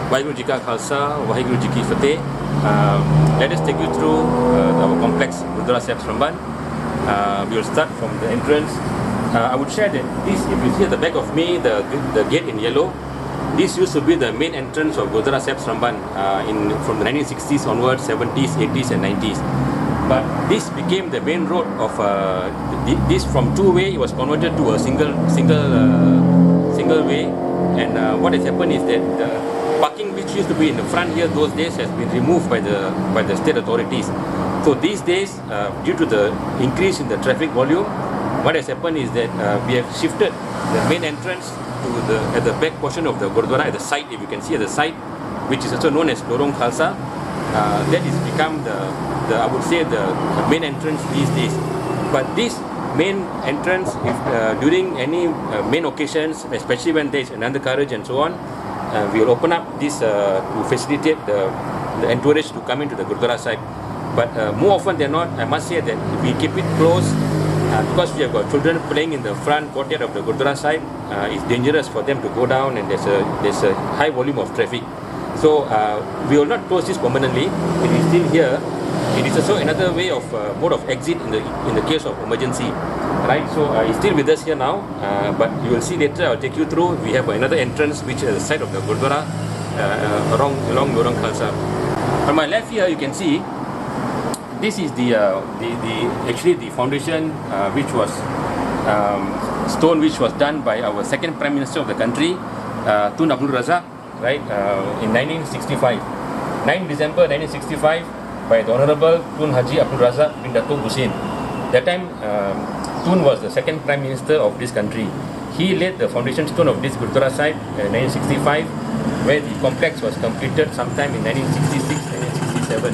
Waheguru Ji Ka Khalsa, Waheguru Ji Ki Fateh. Let us take you through our complex Gurdwara Sahib Seremban. We will start from the entrance. I would share that this, if you see at the back of me, the gate in yellow, this used to be the main entrance of Gurdwara Sahib Seremban from the 1960s onwards, 70s, 80s and 90s. But this became the main road of this from two-way. It was converted to a single way. And what has happened is that the parking which used to be in the front here those days has been removed by the state authorities. So these days, due to the increase in the traffic volume, what has happened is that we have shifted the main entrance to at the back portion of the Gurdwara, at the side, if you can see at the side, which is also known as Lorong Khalsa. That has become I would say the main entrance these days. But this main entrance, if during any main occasions, especially when there is an undercarriage and so on, we will open up this to facilitate the entourage to come into the Gurdwara Sahib. But more often than not, I must say that if we keep it closed, because we have got children playing in the front courtyard of the Gurdwara Sahib, it's dangerous for them to go down, and there's a high volume of traffic. So we will not close this permanently. It is still here. It is also another way of mode of exit in the case of emergency, right? So it's still with us here now, but you will see later. I'll take you through. We have another entrance which is the side of the Gurdwara along Lorong Khalsa. On my left here, you can see this is actually the foundation which was stone which was done by our second Prime Minister of the country, Tun Abdul Razak, right, in 1965. 9 December 1965 by the Honorable Tun Haji Abdul Razak bin Datuk Husin. That time Tun was the second Prime Minister of this country. He laid the foundation stone of this Gurdwara Sahib in 1965, where the complex was completed sometime in 1966, 1967.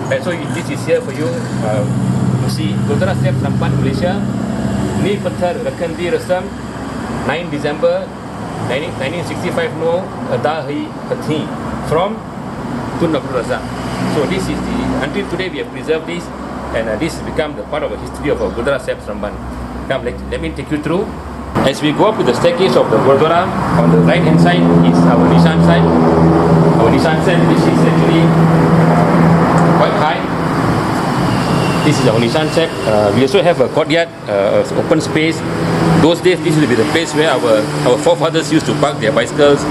Right, so this is here for you to see Gurdwara Sahib Seremban, Malaysia. Ni Pathar Rakhandi Rasam, 9 December 1965 no Adahi Pathi from Tun Abdul Razak. So this is until today we have preserved this, and this has become the part of the history of our Gurdwara Sahib Seremban. Now let me take you through. As we go up to the staircase of the Gurdwara, on the right hand side is our Nishan side. Our Nishan side, which is actually quite high. This is our Nishan set. We also have a courtyard, open space. Those days, this used to be the place where our forefathers used to park their bicycles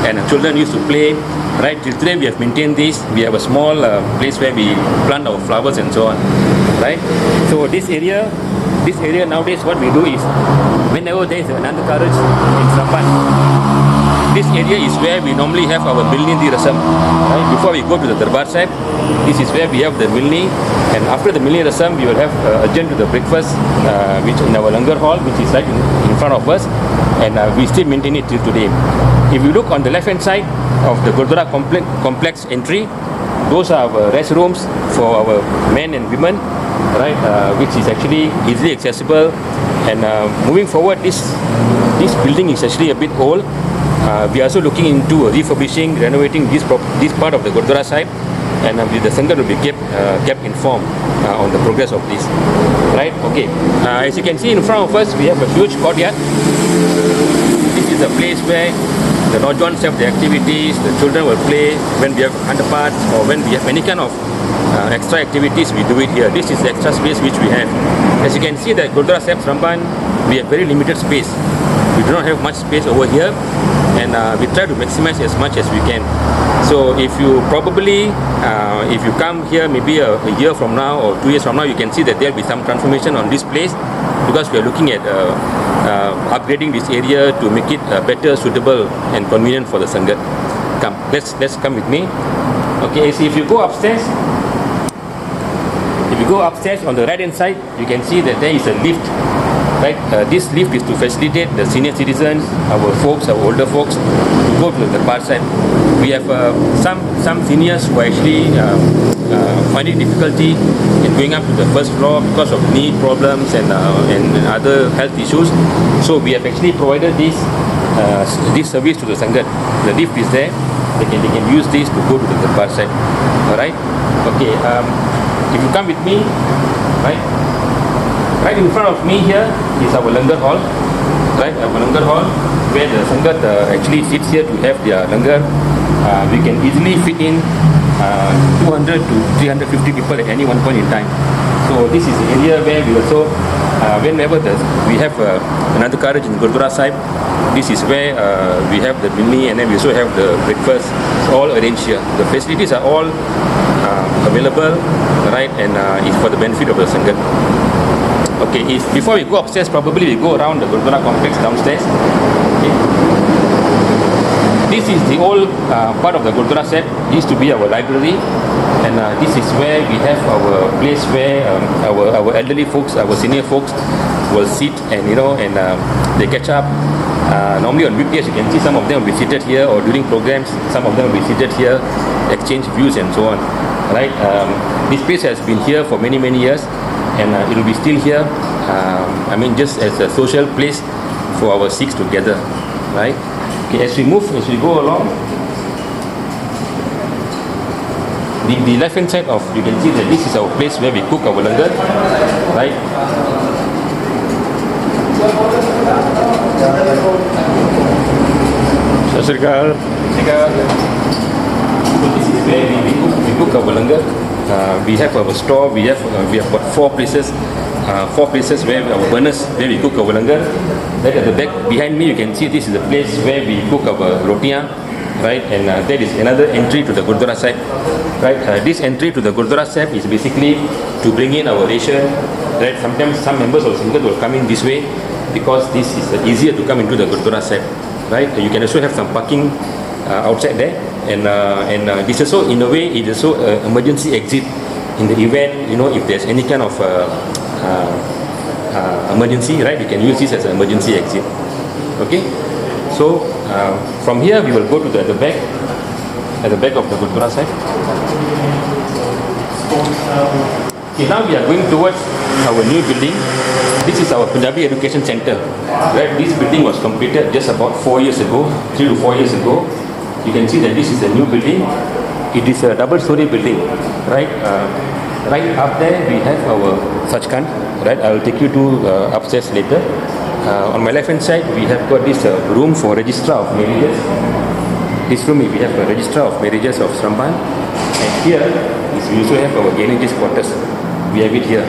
and children used to play. Right till today, we have maintained this. We have a small place where we plant our flowers and so on. Right. So this area nowadays, what we do is, whenever there is an undercarriage in Seremban, this area is where we normally have our Milni di Rasam. Right? Before we go to the Darbar Sahib, this is where we have the Milni, and after the Milni Rasam, we will have adjourn to the breakfast, which in our Langar Hall, which is right in front of us, and we still maintain it till today. If you look on the left hand side of the Gurdwara complex entry, those are our rest rooms for our men and women, right? Which is actually easily accessible. And moving forward, this building is actually a bit old. We are also looking into refurbishing, renovating this part of the Gurdwara Sahib, and the Sangat will be kept informed on the progress of this. Right? Okay. As you can see in front of us, we have a huge courtyard. This is a place where the Rajans have the activities, the children will play when we have underparts or when we have any kind of extra activities, we do it here. This is the extra space which we have. As you can see, that Gurdwara Sahib Seremban, we have very limited space. We do not have much space over here, and we try to maximize as much as we can. So if you if you come here maybe a year from now or 2 years from now, you can see that there will be some transformation on this place, because we are looking at upgrading this area to make it better, suitable and convenient for the Sangat. Come, let's come with me. Okay, so if you go upstairs, on the right hand side, you can see that there is a lift. Right, this lift is to facilitate the senior citizens, our older folks, to go to the bar side. We have some seniors who are actually finding difficulty in going up to the first floor because of knee problems and other health issues. So we have actually provided this service to the Sangat. The lift is there. They can use this to go to the bar side. All right. Okay. If you come with me, right in front of me here is our Langar Hall. Right, our Langar Hall. where the Sangat actually sits here to have their langar. We can easily fit in 200 to 350 people at any one point in time. So this is the area where we also, whenever we have another carriage in Gurdwara Sahib, this is where we have the mini, and then we also have the breakfast. It's all arranged here. The facilities are all available, right, and it's for the benefit of the Sangat. Okay, before we go upstairs, probably we go around the Gurdwara complex downstairs. Okay. This is the old part of the Gurdwara Sahib. Used to be our library, and this is where we have our place where our elderly folks, our senior folks, will sit and they catch up. Normally on weekdays, you can see some of them will be seated here, or during programs, some of them will be seated here, exchange views and so on. Right? This place has been here for many years, and it will be still here. Just as a social place for our Sikhs together. Right? Okay, as we go along, the left hand side you can see that this is our place where we cook our langar, right? So this is where we cook our langar. We have our store. We have got four places where our burners where we cook our langar. Right at the back behind me, you can see this is the place where we cook our rotiyan, right? And that is another entry to the Gurdwara Sahib, right? This entry to the Gurdwara Sahib is basically to bring in our ration, right? Sometimes some members of Sangat will come in this way because this is easier to come into the Gurdwara Sahib, right? You can also have some parking outside there, and this also in a way it is also an emergency exit in the event if there's any kind of emergency, right? You can use this as an emergency exit. Okay, so from here we will go to the back of the Gurdwara Sahib. Okay, now we are going towards our new building. This is our Punjabi Education Center. Right, this building was completed just about 4 years ago, 3 to 4 years ago. You can see that this is a new building. It is a double-story building, right? Right up there we have our Sachkhand, right? I will take you to upstairs later. On my left hand side we have got this room for registrar of marriages. This room we have a registrar of marriages of Seremban, and here we also have our Ganeges quarters. We have it here.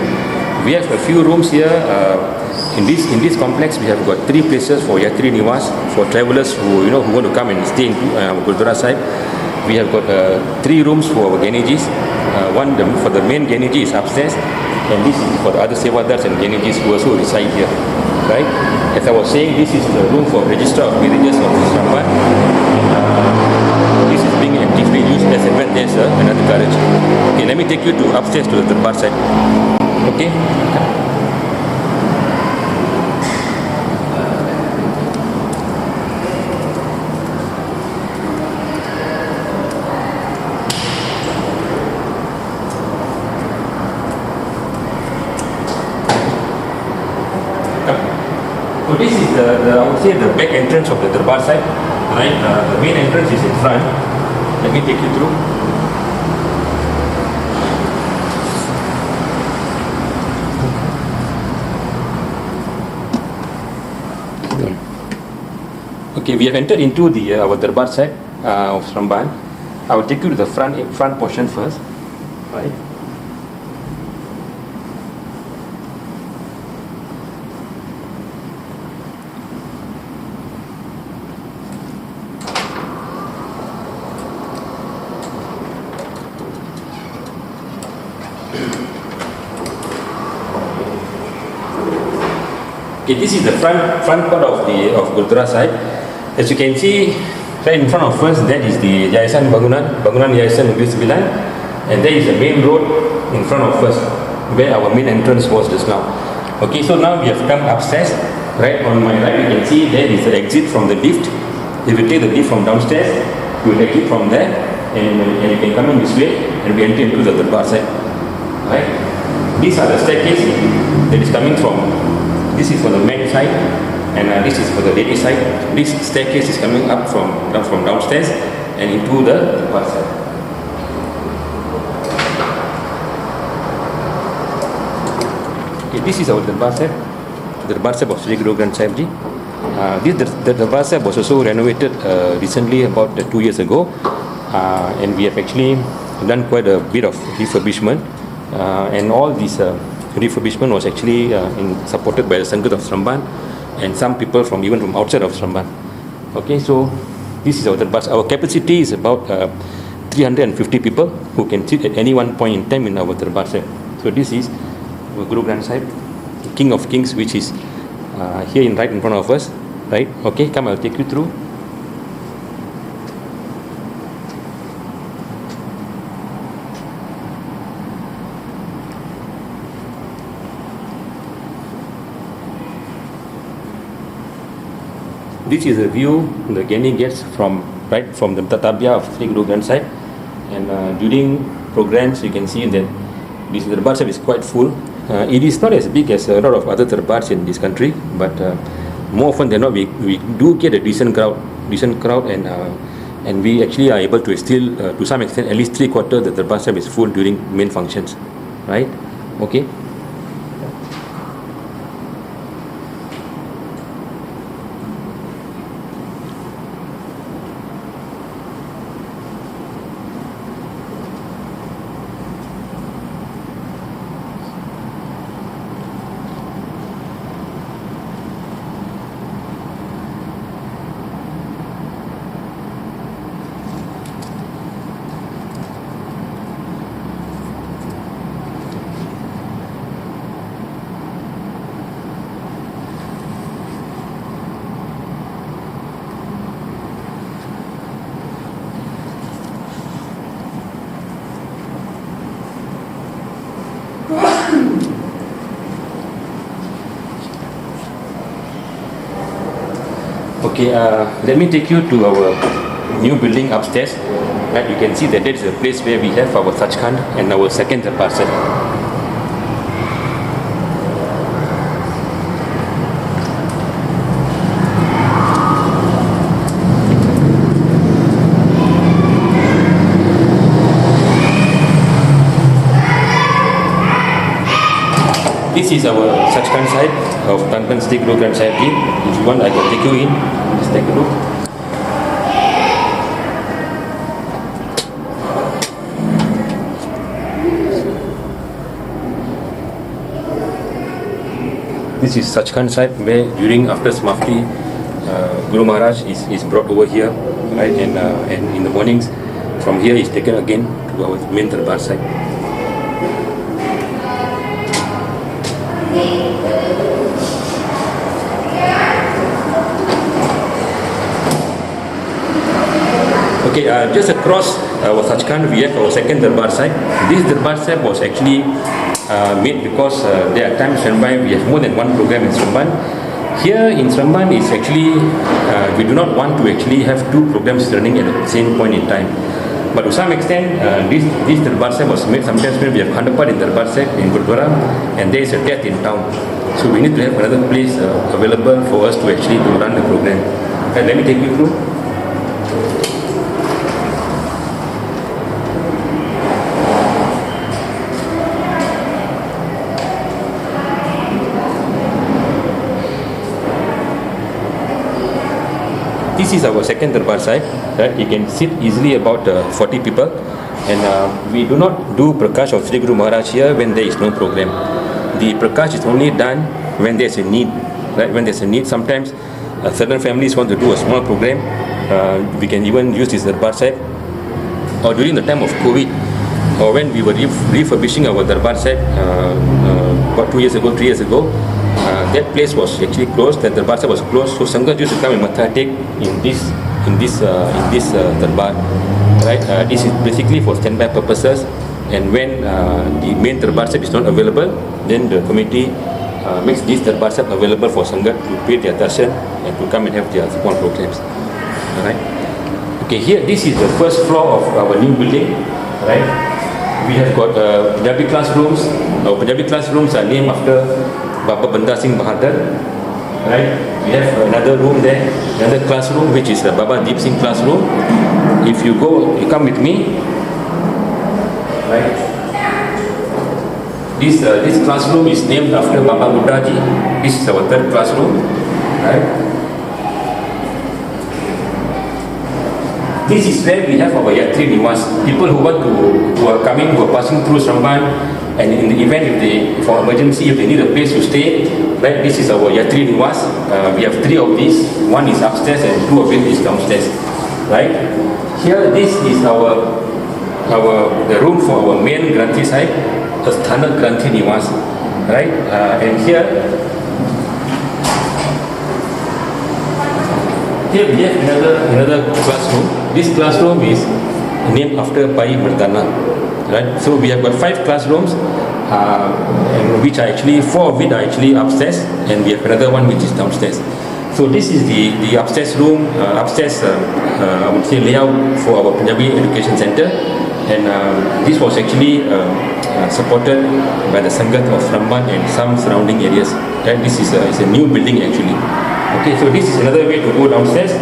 We have a few rooms here. In this complex we have got 3 places for Yatri Niwas, for travellers who want to come and stay in Gurdwara Sahib. We have got 3 rooms for our Ganeges. One for the main Ganeji is upstairs, and this is for the other Sevadars and Ganejis who also reside here. Right? As I was saying, this is the room for registrar of marriages of Seremban. This is being actively used as and when there's another carriage. Okay, let me take you to upstairs to the bar side. Okay? So this is I would say the back entrance of the Darbar side, right? The main entrance is in front. Let me take you through. Okay, we have entered into our Darbar side of Seremban. I will take you to the front portion first, right? Okay, this is the front part of Gurdwara Sahib. As you can see, right in front of us, that is the Yayasan Bangunan Yayasan Negeri Sembilan, and there is the main road in front of us, where our main entrance was just now. Okay, so now we have come upstairs. Right on my right, you can see there is the exit from the lift. If you take the lift from downstairs, you will exit from there, and you can come in this way, and we enter into the Darbar side. Right? These are the staircase that is coming from. This is for the men's side, and this is for the ladies' side. This staircase is coming up from downstairs and into the Darbar side. Okay, this is our Darbar Sahib, the Darbar Sahib of Sri Guru Granth Sahib Ji. The Darbar Sahib was also renovated recently, about 2 years ago, and we have actually done quite a bit of refurbishment, and all this refurbishment was actually supported by the Sangat of Seremban and some people even from outside of Seremban. Okay, so this is our Darbar Sahib. Our capacity is about 350 people who can sit at any one point in time in our Darbar Sahib. So this is our Guru Granth Sahib, King of Kings, which is here right in front of us. Right? Okay, come, I'll take you through. This is a view the Gani gets from the Tatabia of Sri Guru Granth Sahib, and during programs you can see that this Darbar Sahib is quite full. It is not as big as a lot of other darbars in this country, but more often than not we do get a decent crowd, and we actually are able to still to some extent, at least 3/4 the Darbar Sahib is full during main functions, right? Okay. Okay, let me take you to our new building upstairs. Right, you can see that is a place where we have our Sachkhand and our second Darbar Sahib. This is our Sachkhand Sahib of Tantan Sri Guru Granth Sahib Ji. If you want, I can take you in. Just take a look. This is Sachkhand Sahib, where after Samafti, Guru Maharaj is brought over here, right? And in the mornings, from here is taken again to our main Darbar Sahib. Okay, just across our Sachkhand, we have our second Darbar Sahib. This Darbar Sahib was actually made because there are times whereby we have more than one program in Seremban. Here in Seremban, it's actually we do not want to actually have two programs running at the same point in time. But to some extent, this Darbar Sahib was made sometimes when we have Khandapad in Darbar Sahib in Gurdwara, and there is a death in town. So we need to have another place available for us to actually to run the program. Let me take you through. This is our second Darbar Sahib. Right? You can sit easily about 40 people, and we do not do Prakash of Sri Guru Maharaj here when there is no program. The Prakash is only done when there is a need. Right? When there is a need, sometimes certain families want to do a small program. We can even use this Darbar Sahib, or during the time of COVID, or when we were refurbishing our Darbar Sahib about 3 years ago, that place was actually closed. That Darbar Sahib was closed, so Sangat used to come and matha take in this Darbar. Right? This is basically for standby purposes, and when the main Darbar Sahib is not available, then the committee makes this Darbar Sahib available for Sangat to pay their darshan and to come and have their small programs. Alright. Okay, here this is the first floor of our new building. Right? We have got Punjabi classrooms. Our Punjabi classrooms are named after Baba Banda Singh Bahadur. Right? We have another room there, another classroom which is Baba Deep Singh classroom. If you come with me. Right? This classroom is named after Baba Buddha Ji. This is our third classroom. Right? This is where we have our Yatri Niwas. People who are coming, who are passing through Seremban, and in the event for emergency, if they need a place to stay, right, this is our Yatri Niwas. We have 3 of these. One is upstairs and 2 of it is downstairs. Right? Here, this is the room for our main Granthi Sahib, Astana Granthi Niwas. Right? And here we have another classroom. This classroom is named after Bhai Arjan. Right? So we have got 5 classrooms, which are actually 4 of it are actually upstairs, and we have another one which is downstairs. So this is the upstairs room, I would say layout for our Punjabi Education Center, and this was actually supported by the Sangat of Seremban and some surrounding areas. Right? This is a new building actually. Okay, so this is another way to go downstairs,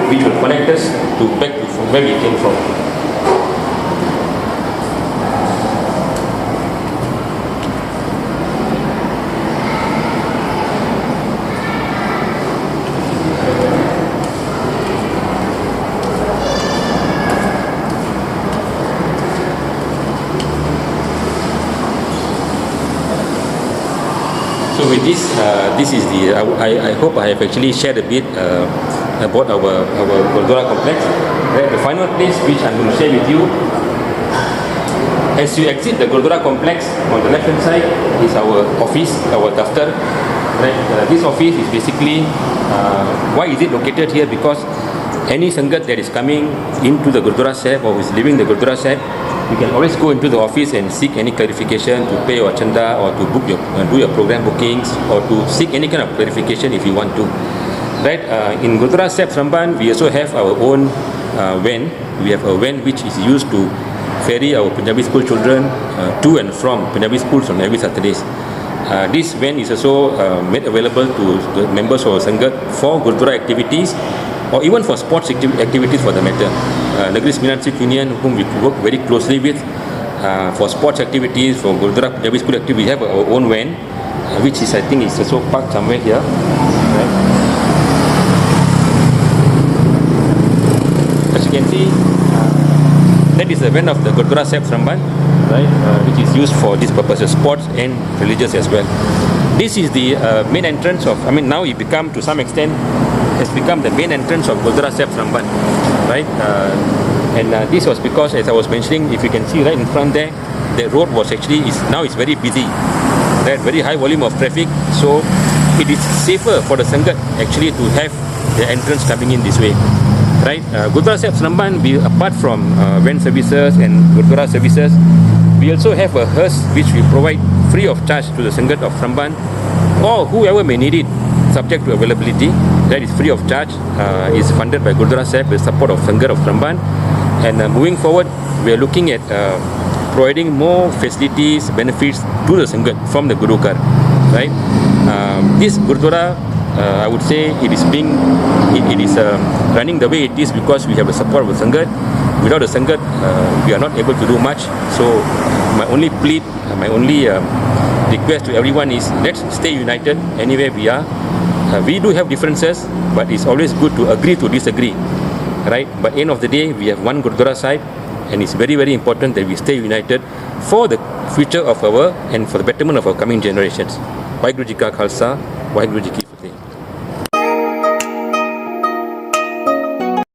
which will connect us back to where we came from. So with this, I hope I have actually shared a bit about our Gurdwara complex. Right, the final place which I'm going to share with you, as you exit the Gurdwara complex, on the left hand side is our office, our daftar. Right, this office is basically, why is it located here? Because any Sangat that is coming into the Gurdwara Sahib or is leaving the Gurdwara Sahib, you can always go into the office and seek any clarification to pay your chanda or to book do your program bookings or to seek any kind of clarification if you want to. Right? In Gurdwara Sahib Seremban, we also have our own van. We have a van which is used to ferry our Punjabi school children to and from Punjabi schools on every Saturdays. This van is also made available to the members of our Sangat for Gurdwara activities, or even for sports activities for the matter. Negeri Sembilan Sikh Union, whom we work very closely with, for sports activities, for Gurdwara Punjabi school activities, we have our own van, which is, I think, is also parked somewhere here. Right? As you can see, that is the van of the Gurdwara Sahib Seremban, right, which is used for these purposes, sports and religious as well. This is the main entrance of, now it become, to some extent, has become the main entrance of Gurdwara Sahib Seremban, right? And this was because, as I was mentioning, if you can see right in front there, the road was actually, now it's very busy, right? Very high volume of traffic, so it is safer for the Sangat actually to have the entrance coming in this way, right? Gurdwara Sahib Seremban, apart from van services and Gurdwara services, we also have a hearse which we provide free of charge to the Sangat of Seremban or whoever may need it, subject to availability. That is free of charge, is funded by Gurdwara Sahib with support of Sangat of Seremban. And moving forward, we are looking at providing more facilities, benefits to the Sangat from the Gurukar, right? This Gurdwara, I would say it is running the way it is because we have the support of the Sangat. Without the Sangat, we are not able to do much. So my only plea, my only request to everyone is, let's stay united anywhere we are. We do have differences, but it's always good to agree to disagree, right? But end of the day, we have one Gurdwara Sahib, and it's very, very important that we stay united for the future of and for the betterment of our coming generations. Waheguru Ji Ka Khalsa, Waheguru Ji Ki